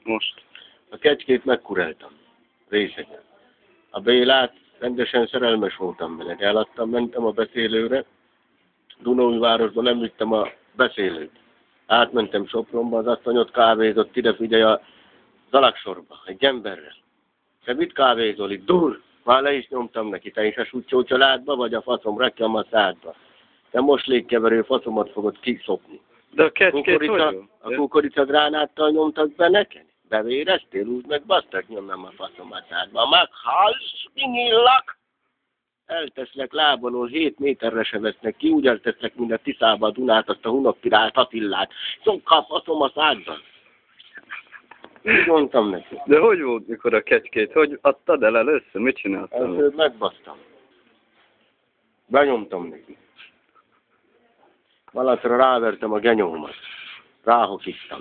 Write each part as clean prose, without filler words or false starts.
Most. A kecskét megkureltam. Részegen. A Bélát rendesen szerelmes voltam vele. Eladtam, mentem a beszélőre. Dunaújvárosba nem vittem a beszélőt. Átmentem Sopronba, az asszony ott kávézott, ide figyelj a Zalagsorba, egy emberrel. Te mit kávézol itt? Dur! Már le is nyomtam neki, te is a sutyó családba, vagy a faszom, rakjam a szádba. Te most légkeverő faszomat fogod kiszopni. De a kecskét hogy? A kukoricadránáttal nyomtak be neked? Bevéreztél? Úgy meg basztak, nyomnám a faszom a szádba. Meghallsz, kinyillak! Elteszlek lábalól, 7 méterre se vesznek ki, úgy elteszlek, mint a Tiszába a Dunát, azt a hunokkirályt, Attillát. Szokkal faszom a szádban. Így mondtam neki. De hogy volt, mikor a kecskét? Hogy adtad el először? Mit csináltál? Előbb megbasztam. Benyomtam neki. Valatra rávertem a genyómat. Ráhokiztam.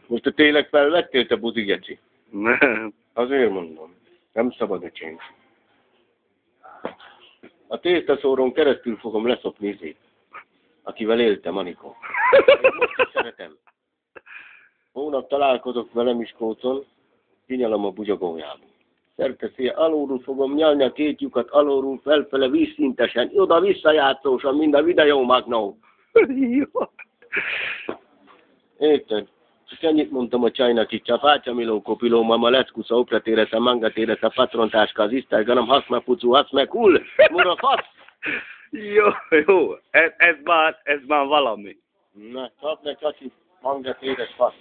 Most te tényleg felvettél, te buzigeci? Nem. Azért mondom. Nem szabad a csénk. A tésztaszóron keresztül fogom leszopni izét, akivel éltem, Anikó. Én most is szeretem. Hónap találkozok vele Miskolcon, kinyalom a bugyogójába. Szerkeszél, alulról fogom nyalni a két lyukat, alulról felfele vízszintesen, oda visszajátszósan, mind a videómagnó. Jó. Érted? És ennyit mondtam a csajnak itt, a fácsa milókó piló, mama leckusza, opretéresz, a mangatéresz, a patrontáska, az isztárganam, haszma pucu, haszma kul, mura fasz! Jó. Ez már valami. Na, csap le, csacsi, mangatéresz, fasz.